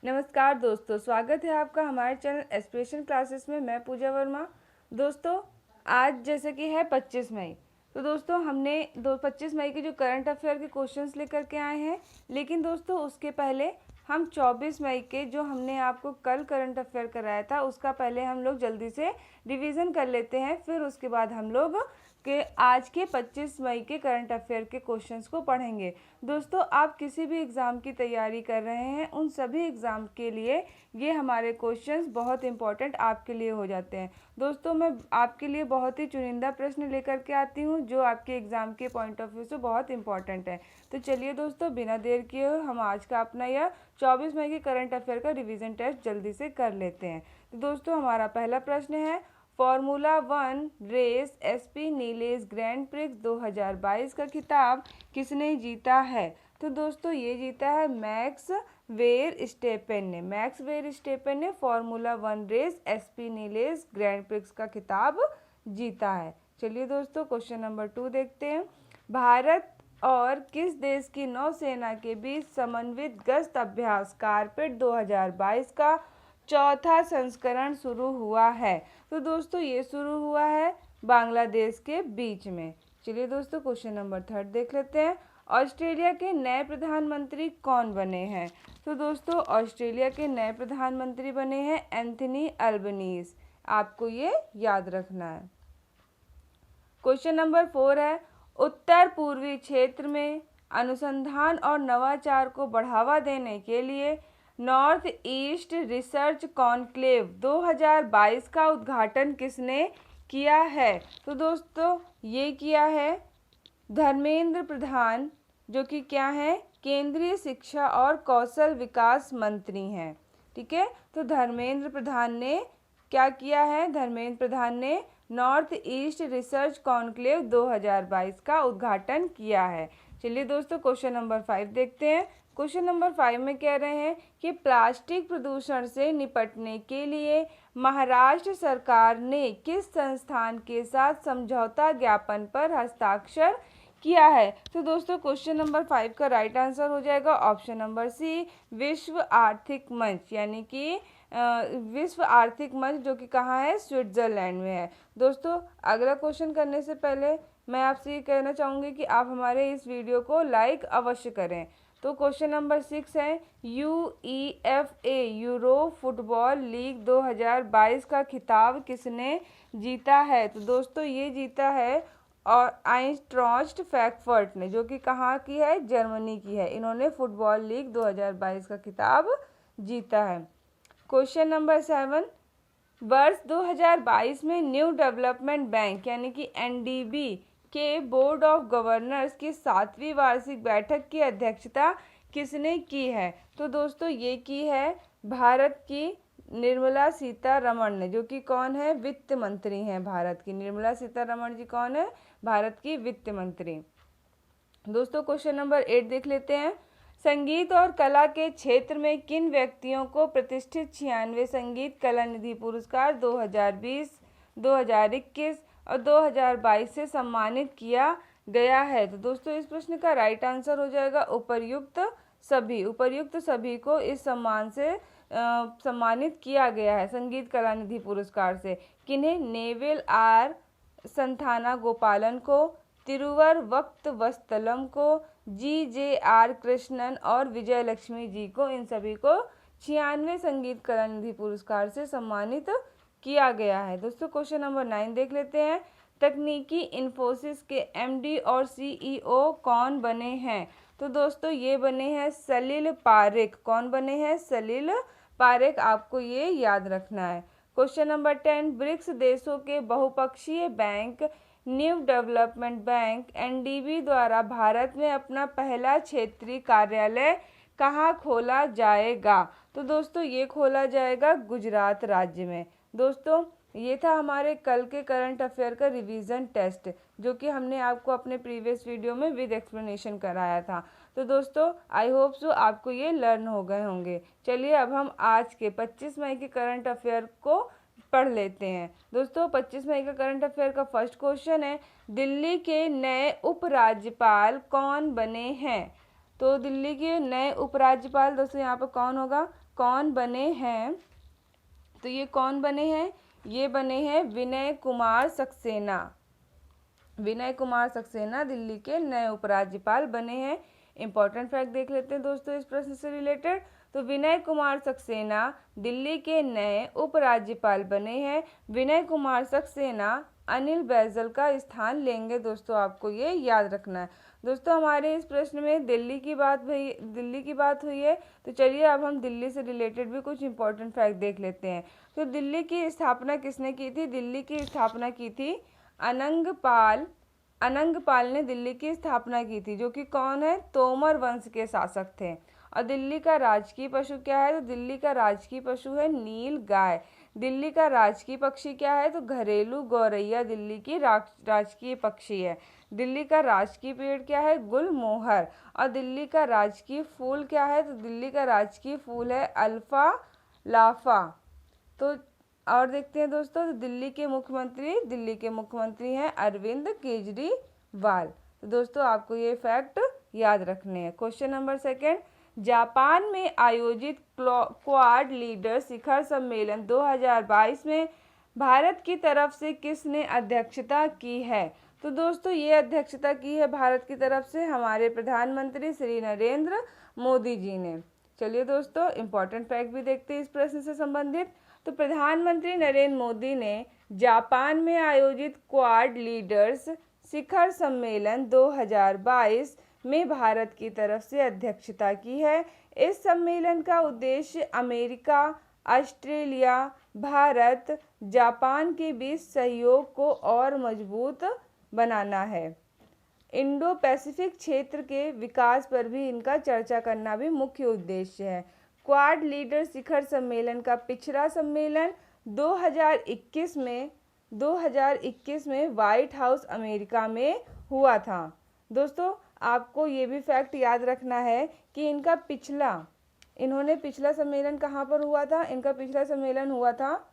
नमस्कार दोस्तों, स्वागत है आपका हमारे चैनल एस्पिरेशन क्लासेस में। मैं पूजा वर्मा। दोस्तों, आज जैसे कि है 25 मई, तो दोस्तों हमने 25 मई के जो करंट अफेयर के क्वेश्चंस लेकर के आए हैं। लेकिन दोस्तों उसके पहले हम 24 मई के जो हमने आपको कल करंट अफेयर कराया था उसका पहले हम लोग जल्दी से रिवीजन कर लेते हैं। फिर उसके बाद हम लोग के आज के 25 मई के करंट अफेयर के क्वेश्चंस को पढ़ेंगे। दोस्तों, आप किसी भी एग्ज़ाम की तैयारी कर रहे हैं, उन सभी एग्ज़ाम के लिए ये हमारे क्वेश्चंस बहुत इंपॉर्टेंट आपके लिए हो जाते हैं। दोस्तों, मैं आपके लिए बहुत ही चुनिंदा प्रश्न लेकर के आती हूँ जो आपके एग्ज़ाम के पॉइंट ऑफ व्यू से बहुत इंपॉर्टेंट है। तो चलिए दोस्तों, बिना देर किए हुए हम आज का अपना यह 24 मई के करंट अफेयर का रिविज़न टेस्ट जल्दी से कर लेते हैं। तो दोस्तों, हमारा पहला प्रश्न है, फॉर्मूला 1 रेस एसपी नीलेश ग्रैंड प्रिक्स 2022 का खिताब किसने जीता है? तो दोस्तों ये जीता है मैक्स वेरस्टेपेन ने। मैक्स वेरस्टेपेन ने फॉर्मूला 1 रेस एसपी नीलेश ग्रैंड प्रिक्स का खिताब जीता है। चलिए दोस्तों, क्वेश्चन नंबर 2 देखते हैं। भारत और किस देश की नौसेना के बीच समन्वित गश्त अभ्यास कारपेट 2022 का चौथा संस्करण शुरू हुआ है? तो दोस्तों ये शुरू हुआ है बांग्लादेश के बीच में। चलिए दोस्तों, क्वेश्चन नंबर 3 देख लेते हैं। ऑस्ट्रेलिया के नए प्रधानमंत्री कौन बने हैं? तो दोस्तों ऑस्ट्रेलिया के नए प्रधानमंत्री बने हैं एंथनी अल्बनीज। आपको ये याद रखना है। क्वेश्चन नंबर 4 है, उत्तर पूर्वी क्षेत्र में अनुसंधान और नवाचार को बढ़ावा देने के लिए नॉर्थ ईस्ट रिसर्च कॉन्क्लेव 2022 का उद्घाटन किसने किया है? तो दोस्तों ये किया है धर्मेंद्र प्रधान, जो कि क्या है, केंद्रीय शिक्षा और कौशल विकास मंत्री हैं। ठीक है, तो धर्मेंद्र प्रधान ने क्या किया है? धर्मेंद्र प्रधान ने नॉर्थ ईस्ट रिसर्च कॉन्क्लेव 2022 का उद्घाटन किया है। चलिए दोस्तों, क्वेश्चन नंबर 5 देखते हैं। क्वेश्चन नंबर 5 में कह रहे हैं कि प्लास्टिक प्रदूषण से निपटने के लिए महाराष्ट्र सरकार ने किस संस्थान के साथ समझौता ज्ञापन पर हस्ताक्षर किया है? तो दोस्तों क्वेश्चन नंबर 5 का राइट आंसर हो जाएगा ऑप्शन नंबर सी, विश्व आर्थिक मंच, यानी कि विश्व आर्थिक मंच, जो कि कहाँ है, स्विट्जरलैंड में है। दोस्तों अगला क्वेश्चन करने से पहले मैं आपसे ये कहना चाहूँगी कि आप हमारे इस वीडियो को लाइक अवश्य करें। तो क्वेश्चन नंबर 6 है, UEFA यूरोप फुटबॉल लीग 2022 का खिताब किसने जीता है? तो दोस्तों ये जीता है और आइंट्रॉस्ट फ्रैंकफर्ट ने, जो कि कहाँ की है, जर्मनी की है। इन्होंने फुटबॉल लीग 2022 का खिताब जीता है। क्वेश्चन नंबर 7, वर्ष 2022 में न्यू डेवलपमेंट बैंक यानी कि NDB के बोर्ड ऑफ गवर्नर्स की 7वीं वार्षिक बैठक की अध्यक्षता किसने की है? तो दोस्तों ये की है भारत की निर्मला सीतारमण ने, जो कि कौन है, वित्त मंत्री हैं भारत की। निर्मला सीतारमण जी कौन है, भारत की वित्त मंत्री। दोस्तों क्वेश्चन नंबर 8 देख लेते हैं। संगीत और कला के क्षेत्र में किन व्यक्तियों को प्रतिष्ठित 96 संगीत कला निधि पुरस्कार 2020, 2021 और 2022 से सम्मानित किया गया है? तो दोस्तों इस प्रश्न का राइट आंसर हो जाएगा उपर्युक्त सभी। उपर्युक्त सभी को इस सम्मान से सम्मानित किया गया है संगीत कला निधि पुरस्कार से। किन्हें? नेवेल आर संथाना गोपालन को, तिरुवर वक्त वस्तलम को, GJR कृष्णन और विजय लक्ष्मी जी को, इन सभी को 96 संगीत कला निधि पुरस्कार से सम्मानित किया गया है। दोस्तों क्वेश्चन नंबर 9 देख लेते हैं। तकनीकी इन्फोसिस के MD और CEO कौन बने हैं? तो दोस्तों ये बने हैं सलील पारेख। कौन बने हैं? सलील पारेख। आपको ये याद रखना है। क्वेश्चन नंबर 10, ब्रिक्स देशों के बहुपक्षीय bank new development bank NDB द्वारा भारत में अपना पहला क्षेत्रीय कार्यालय कहाँ खोला जाएगा? तो दोस्तों ये खोला जाएगा गुजरात राज्य में। दोस्तों ये था हमारे कल के करंट अफेयर का रिवीजन टेस्ट, जो कि हमने आपको अपने प्रीवियस वीडियो में विद एक्सप्लेनेशन कराया था। तो दोस्तों आई होप सो आपको ये लर्न हो गए होंगे। चलिए अब हम आज के 25 मई के करंट अफेयर को पढ़ लेते हैं। दोस्तों 25 मई का करंट अफेयर का फर्स्ट क्वेश्चन है, दिल्ली के नए उपराज्यपाल कौन बने हैं? तो दिल्ली के नए उपराज्यपाल दोस्तों यहाँ पर कौन होगा, कौन बने हैं, तो ये कौन बने हैं, ये बने हैं विनय कुमार सक्सेना। विनय कुमार सक्सेना दिल्ली के नए उपराज्यपाल बने हैं। इंपॉर्टेंट फैक्ट देख लेते हैं दोस्तों इस प्रश्न से रिलेटेड। तो विनय कुमार सक्सेना दिल्ली के नए उपराज्यपाल बने हैं। विनय कुमार सक्सेना अनिल बैजल का स्थान लेंगे। दोस्तों आपको ये याद रखना है। दोस्तों हमारे इस प्रश्न में दिल्ली की बात हुई है, तो चलिए अब हम दिल्ली से रिलेटेड भी कुछ इंपॉर्टेंट फैक्ट देख लेते हैं। तो दिल्ली की स्थापना किसने की थी, दिल्ली की स्थापना की थी अनंगपाल ने दिल्ली की स्थापना की थी, जो कि कौन है, तोमर वंश के शासक थे। और दिल्ली का राजकीय पशु क्या है, तो दिल्ली का राजकीय पशु है नील गाय। दिल्ली का राजकीय पक्षी क्या है, तो घरेलू गौरैया दिल्ली की राजकीय पक्षी है। दिल्ली का राजकीय पेड़ क्या है, गुलमोहर। और दिल्ली का राजकीय फूल क्या है, तो दिल्ली का राजकीय फूल है अल्फा लाफा। तो और देखते हैं दोस्तों, तो दिल्ली के मुख्यमंत्री हैं अरविंद केजरीवाल। तो दोस्तों आपको ये फैक्ट याद रखने हैं। क्वेश्चन नंबर 2, जापान में आयोजित क्वाड लीडर शिखर सम्मेलन 2022 में भारत की तरफ से किसने अध्यक्षता की है। तो दोस्तों ये अध्यक्षता की है भारत की तरफ से हमारे प्रधानमंत्री श्री नरेंद्र मोदी जी ने। चलिए दोस्तों इंपॉर्टेंट फैक्ट भी देखते हैं इस प्रश्न से संबंधित। तो प्रधानमंत्री नरेंद्र मोदी ने जापान में आयोजित क्वाड लीडर्स शिखर सम्मेलन 2022 में भारत की तरफ से अध्यक्षता की है। इस सम्मेलन का उद्देश्य अमेरिका, ऑस्ट्रेलिया, भारत, जापान के बीच सहयोग को और मजबूत बनाना है। इंडो पैसिफिक क्षेत्र के विकास पर भी इनका चर्चा करना भी मुख्य उद्देश्य है। क्वाड लीडर शिखर सम्मेलन का पिछला सम्मेलन 2021 में व्हाइट हाउस अमेरिका में हुआ था। दोस्तों आपको ये भी फैक्ट याद रखना है कि इन्होंने पिछला सम्मेलन कहाँ पर हुआ था, इनका पिछला सम्मेलन हुआ था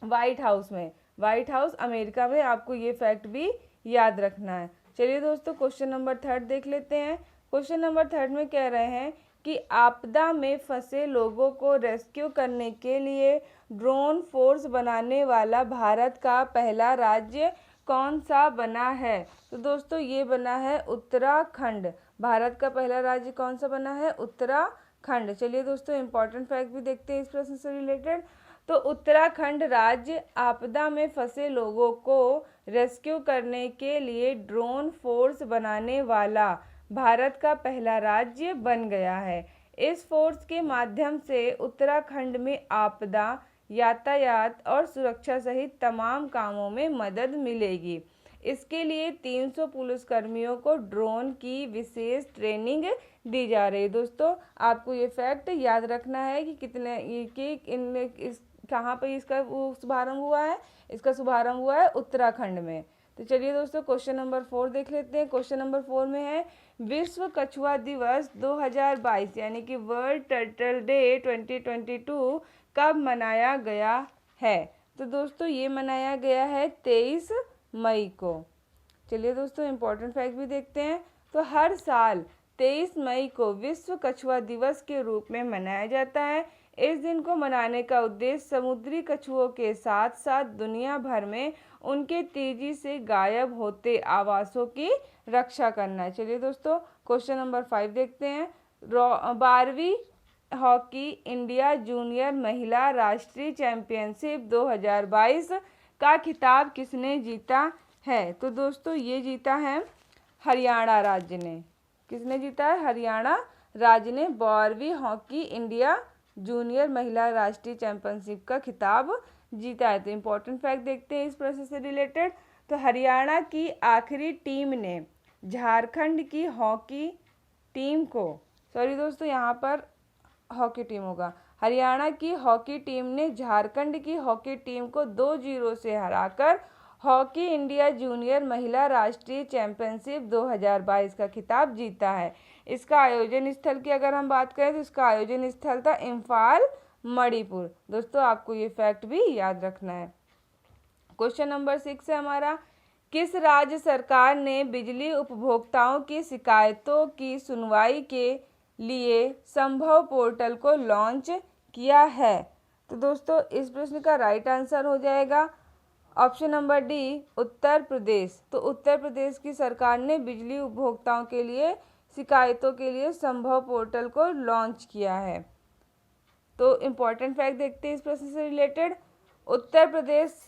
व्हाइट हाउस में, व्हाइट हाउस अमेरिका में। आपको ये फैक्ट भी याद रखना है। चलिए दोस्तों क्वेश्चन नंबर 3 देख लेते हैं। क्वेश्चन नंबर 3 में कह रहे हैं कि आपदा में फंसे लोगों को रेस्क्यू करने के लिए ड्रोन फोर्स बनाने वाला भारत का पहला राज्य कौन सा बना है। तो दोस्तों ये बना है उत्तराखंड। भारत का पहला राज्य कौन सा बना है, उत्तराखंड। चलिए दोस्तों इंपॉर्टेंट फैक्ट भी देखते हैं इस प्रश्न से रिलेटेड। तो उत्तराखंड राज्य आपदा में फंसे लोगों को रेस्क्यू करने के लिए ड्रोन फोर्स बनाने वाला भारत का पहला राज्य बन गया है। इस फोर्स के माध्यम से उत्तराखंड में आपदा, यातायात और सुरक्षा सहित तमाम कामों में मदद मिलेगी। इसके लिए 300 पुलिसकर्मियों को ड्रोन की विशेष ट्रेनिंग दी जा रही है। दोस्तों आपको ये फैक्ट याद रखना है कि कहाँ पर इसका शुभारंभ हुआ है, इसका शुभारंभ हुआ है उत्तराखंड में। तो चलिए दोस्तों क्वेश्चन नंबर 4 देख लेते हैं। क्वेश्चन नंबर 4 में है विश्व कछुआ दिवस 2022 यानी कि वर्ल्ड टर्टल डे 2022 कब मनाया गया है। तो दोस्तों ये मनाया गया है 23 मई को। चलिए दोस्तों इंपॉर्टेंट फैक्ट भी देखते हैं। तो हर साल 23 मई को विश्व कछुआ दिवस के रूप में मनाया जाता है। इस दिन को मनाने का उद्देश्य समुद्री कछुओं के साथ साथ दुनिया भर में उनके तेजी से गायब होते आवासों की रक्षा करना है। चलिए दोस्तों क्वेश्चन नंबर 5 देखते हैं। 12वीं हॉकी इंडिया जूनियर महिला राष्ट्रीय चैंपियनशिप 2022 का खिताब किसने जीता है। तो दोस्तों ये जीता है हरियाणा राज्य ने। किसने जीता है, हरियाणा राज्य ने 12वीं हॉकी इंडिया जूनियर महिला राष्ट्रीय चैंपियनशिप का खिताब जीता है। तो इम्पोर्टेंट फैक्ट देखते हैं इस प्रोसेस से रिलेटेड। तो हरियाणा की आखिरी टीम ने झारखंड की हॉकी टीम को, सॉरी दोस्तों यहाँ पर हॉकी टीम होगा, हरियाणा की हॉकी टीम ने झारखंड की हॉकी टीम को 2-0 से हराकर हॉकी इंडिया जूनियर महिला राष्ट्रीय चैंपियनशिप 2022 का खिताब जीता है। इसका आयोजन स्थल की अगर हम बात करें तो इसका आयोजन स्थल था इम्फाल, मणिपुर। दोस्तों आपको ये फैक्ट भी याद रखना है। क्वेश्चन नंबर 6 है हमारा किस राज्य सरकार ने बिजली उपभोक्ताओं की शिकायतों की सुनवाई के लिए संभव पोर्टल को लॉन्च किया है? तो दोस्तों इस प्रश्न का राइट आंसर हो जाएगा option number D, Uttar Pradesh. तो उत्तर प्रदेश की सरकार ने बिजली उपभोक्ताओं के लिए शिकायतों के लिए संभव पोर्टल को लॉन्च किया है। तो इम्पॉर्टेंट फैक्ट देखते हैं इस प्रश्न से रिलेटेड। उत्तर प्रदेश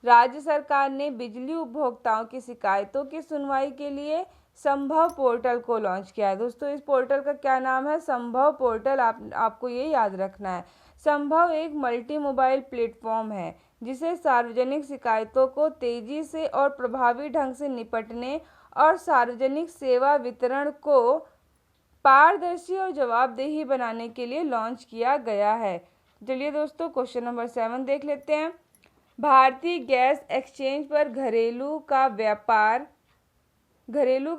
राज्य सरकार ने बिजली उपभोक्ताओं की शिकायतों की सुनवाई के लिए संभव पोर्टल को लॉन्च किया है। दोस्तों इस पोर्टल का क्या नाम है? संभव पोर्टल। आपको ये याद रखना है। संभव एक मल्टी मोबाइल प्लेटफॉर्म है जिसे सार्वजनिक शिकायतों को तेजी से और प्रभावी ढंग से निपटने और सार्वजनिक सेवा वितरण को पारदर्शी और जवाबदेही बनाने के लिए लॉन्च किया गया है। चलिए दोस्तों क्वेश्चन नंबर 7 देख लेते हैं। भारतीय गैस एक्सचेंज पर घरेलू का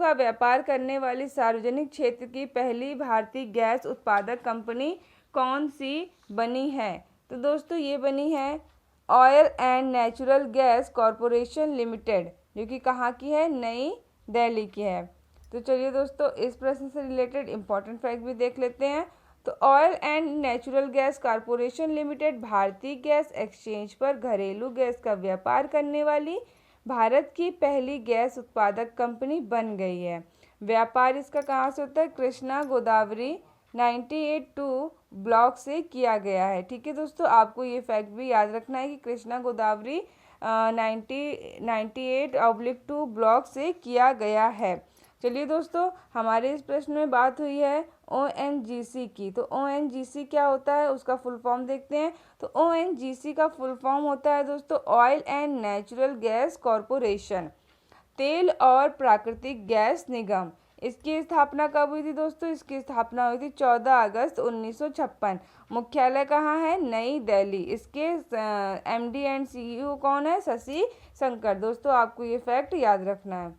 व्यापार करने वाली सार्वजनिक क्षेत्र की पहली भारतीय गैस उत्पादक कंपनी कौन सी बनी है? तो दोस्तों ये बनी है oil and natural gas corporation limited, जो कि कहाँ की है? नई दिल्ली की है। तो चलिए दोस्तों इस प्रश्न से रिलेटेड इंपॉर्टेंट फैक्ट भी देख लेते हैं। तो oil and natural gas corporation limited भारतीय गैस एक्सचेंज पर घरेलू गैस का व्यापार करने वाली भारत की पहली गैस उत्पादक कंपनी बन गई है। व्यापार इसका कहाँ से होता है? कृष्णा गोदावरी 98-2 ब्लॉक से किया गया है। ठीक है दोस्तों, आपको ये फैक्ट भी याद रखना है कि कृष्णा गोदावरी 98/2 ब्लॉक से किया गया है। चलिए दोस्तों हमारे इस प्रश्न में बात हुई है ONGC की। तो ONGC क्या होता है उसका फुल फॉर्म देखते हैं। तो ONGC का फुल फॉर्म होता है दोस्तों oil and natural gas corporation, तेल और प्राकृतिक गैस निगम। इसकी स्थापना कब हुई थी दोस्तों? इसकी स्थापना हुई थी 14 अगस्त 1956। मुख्यालय कहाँ है? नई दिल्ली। इसके MD एंड CEO कौन है? शशि शंकर। दोस्तों आपको ये फैक्ट याद रखना है।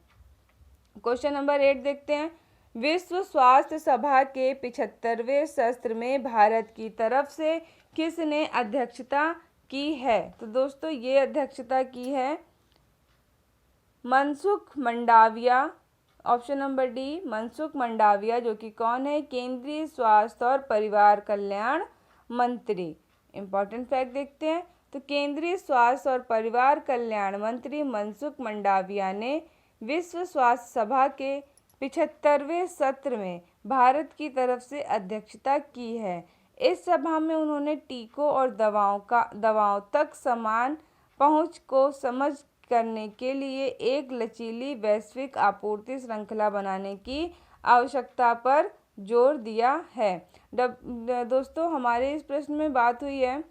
क्वेश्चन नंबर 8 देखते हैं। विश्व स्वास्थ्य सभा के 75वें सत्र में भारत की तरफ से किसने अध्यक्षता की है? तो दोस्तों ये अध्यक्षता की है Mansukh Mandaviya. Option number D Mansukh Mandaviya, जो कि कौन है? केंद्रीय स्वास्थ्य और परिवार कल्याण मंत्री। इंपॉर्टेंट फैक्ट देखते हैं। तो केंद्रीय स्वास्थ्य और परिवार कल्याण मंत्री मनसुख मंडाविया ने विश्व स्वास्थ्य सभा के 75वें सत्र में भारत की तरफ से अध्यक्षता की है। इस सभा में उन्होंने टीकों और दवाओं तक समान पहुंच को समझ करने के लिए एक लचीली वैश्विक आपूर्ति श्रृंखला बनाने की आवश्यकता पर जोर दिया है। दोस्तों हमारे इस प्रश्न में बात हुई है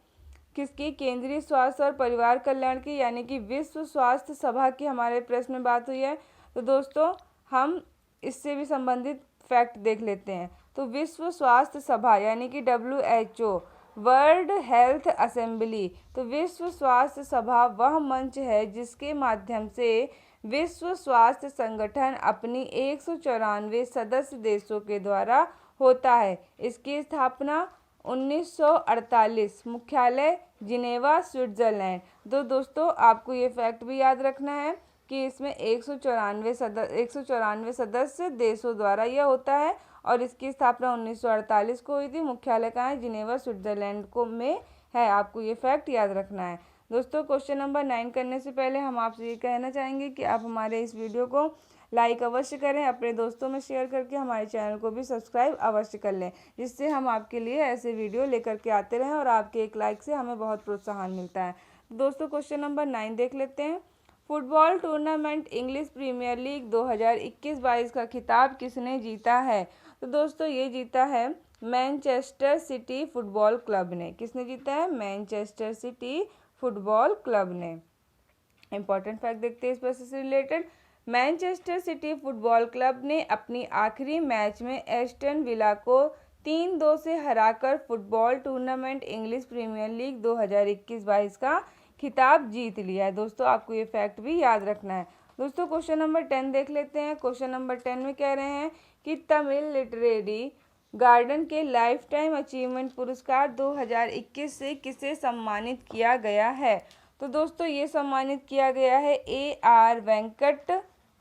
किसकी? केंद्रीय स्वास्थ्य और परिवार कल्याण की, यानी कि विश्व स्वास्थ्य सभा की हमारे प्रश्न में बात हुई है। तो दोस्तों हम इससे भी संबंधित फैक्ट देख लेते हैं। तो विश्व स्वास्थ्य सभा यानी कि WHO, वर्ल्ड हेल्थ असेंबली। तो विश्व स्वास्थ्य सभा वह मंच है जिसके माध्यम से विश्व स्वास्थ्य संगठन अपनी 194 सदस्य देशों के द्वारा होता है। इसकी स्थापना 1948, मुख्यालय जिनेवा स्विट्जरलैंड। तो दोस्तों आपको ये फैक्ट भी याद रखना है कि इसमें 194 सदस्य देशों द्वारा यह होता है और इसकी स्थापना 1948 को हुई थी। मुख्यालय कहाँ है? जिनेवा स्विट्जरलैंड को में है। आपको ये फैक्ट याद रखना है। दोस्तों क्वेश्चन नंबर 9 करने से पहले हम आपसे ये कहना चाहेंगे कि आप हमारे इस वीडियो को लाइक अवश्य करें, अपने दोस्तों में शेयर करके हमारे चैनल को भी सब्सक्राइब अवश्य कर लें, जिससे हम आपके लिए ऐसे वीडियो लेकर के आते रहें और आपके एक लाइक से हमें बहुत प्रोत्साहन मिलता है। दोस्तों क्वेश्चन नंबर 9 देख लेते हैं। Football tournament English Premier League 2021-22 का खिताब किसने जीता है? तो दोस्तों ये जीता है मैनचेस्टर सिटी फुटबॉल क्लब ने। किसने जीता है? मैनचेस्टर सिटी फुटबॉल क्लब ने। इंपॉर्टेंट फैक्ट देखते हैं इस प्रश्न से related. Manchester city football club ने अपनी आखिरी मैच में एस्टन विला को 3-2 से हराकर football tournament English Premier League 2021-22 का खिताब जीत लिया है। दोस्तों आपको ये फैक्ट भी याद रखना है। दोस्तों क्वेश्चन नंबर 10 देख लेते हैं। क्वेश्चन नंबर 10 में कह रहे हैं कि तमिल लिटरेरी गार्डन के लाइफ टाइम अचीवमेंट पुरस्कार 2021 से किसे सम्मानित किया गया है? तो दोस्तों ये सम्मानित किया गया है AR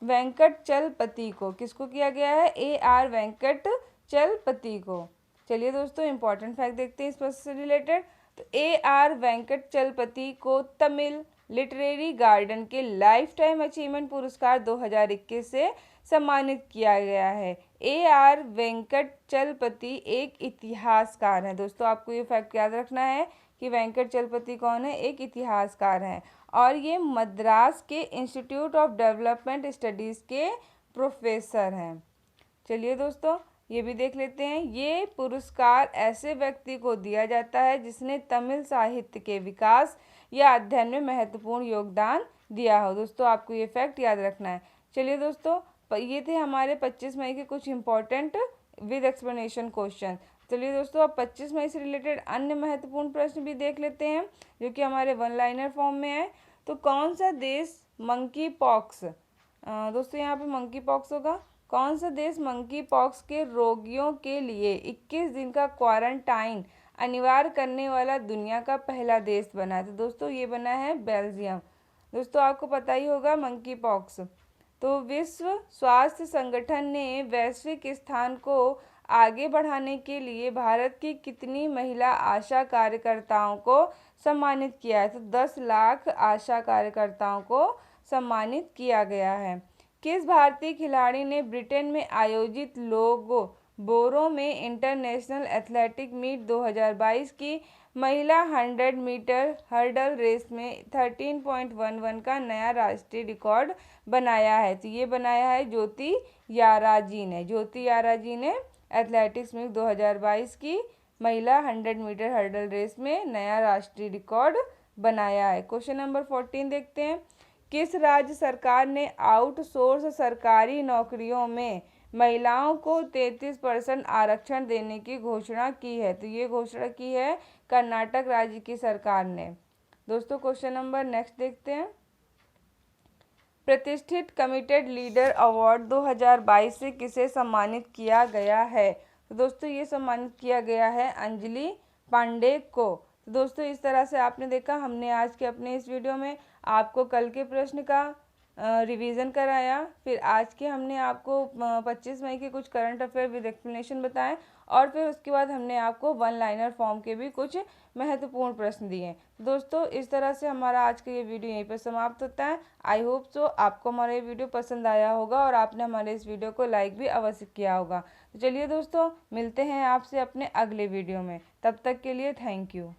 वेंकटचलपति को। किसको किया गया है? AR वेंकटचलपति को। चलिए दोस्तों इम्पोर्टेंट फैक्ट देखते हैं इस प्रश्न से रिलेटेड। तो AR वेंकटचलपति को तमिल लिटरेरी गार्डन के लाइफ टाइम अचीवमेंट पुरस्कार 2021 से सम्मानित किया गया है। AR वेंकटचलपति एक इतिहासकार हैं। दोस्तों आपको ये फैक्ट याद रखना है कि वेंकटचलपति कौन है? एक इतिहासकार हैं और ये मद्रास के इंस्टीट्यूट ऑफ डेवलपमेंट स्टडीज़ के प्रोफेसर हैं। चलिए दोस्तों ये भी देख लेते हैं। ये पुरस्कार ऐसे व्यक्ति को दिया जाता है जिसने तमिल साहित्य के विकास या अध्ययन में महत्वपूर्ण योगदान दिया हो। दोस्तों आपको ये फैक्ट याद रखना है। चलिए दोस्तों ये थे हमारे 25 मई के कुछ इंपॉर्टेंट विद एक्सप्लेनेशन क्वेश्चन। चलिए दोस्तों अब 25 मई से रिलेटेड अन्य महत्वपूर्ण प्रश्न भी देख लेते हैं जो कि हमारे वन लाइनर फॉर्म में है। तो कौन सा देश मंकी पॉक्स, दोस्तों यहाँ पे मंकी पॉक्स होगा, कौन सा देश मंकी पॉक्स के रोगियों के लिए 21 दिन का क्वारंटाइन अनिवार्य करने वाला दुनिया का पहला देश बना है? तो दोस्तों ये बना है बेल्जियम। दोस्तों आपको पता ही होगा मंकी पॉक्स। तो विश्व स्वास्थ्य संगठन ने वैश्विक स्थान को आगे बढ़ाने के लिए भारत की कितनी महिला आशा कार्यकर्ताओं को सम्मानित किया है? तो 10 लाख आशा कार्यकर्ताओं को सम्मानित किया गया है। किस भारतीय खिलाड़ी ने ब्रिटेन में आयोजित बोरो में इंटरनेशनल एथलेटिक मीट 2022 की महिला 100 मीटर हर्डल रेस में 13.11 का नया राष्ट्रीय रिकॉर्ड बनाया है? तो ये बनाया है ज्योति याराजी ने। ज्योति याराजी ने एथलेटिक्स मीट 2022 की महिला 100 मीटर हर्डल रेस में नया राष्ट्रीय रिकॉर्ड बनाया है। क्वेश्चन नंबर 14 देखते हैं। किस राज्य सरकार ने आउटसोर्स सरकारी नौकरियों में महिलाओं को 33% आरक्षण देने की घोषणा की है? तो ये घोषणा की है कर्नाटक राज्य की सरकार ने। दोस्तों क्वेश्चन नंबर नेक्स्ट देखते हैं। प्रतिष्ठित कमिटेड लीडर अवार्ड 2022 से किसे सम्मानित किया गया है? तो दोस्तों ये सम्मानित किया गया है अंजलि पांडे को। तो दोस्तों इस तरह से आपने देखा हमने आज के अपने इस वीडियो में आपको कल के प्रश्न का रिवीजन कराया, फिर आज के हमने आपको 25 मई के कुछ करंट अफेयर विद एक्सप्लेनेशन बताएं और फिर उसके बाद हमने आपको वन लाइनर फॉर्म के भी कुछ महत्वपूर्ण प्रश्न दिए। दोस्तों इस तरह से हमारा आज का ये वीडियो यहीं पर समाप्त होता है। आई होप सो आपको हमारा ये वीडियो पसंद आया होगा और आपने हमारे इस वीडियो को लाइक भी अवश्य किया होगा। तो चलिए दोस्तों मिलते हैं आपसे अपने अगले वीडियो में, तब तक के लिए थैंक यू।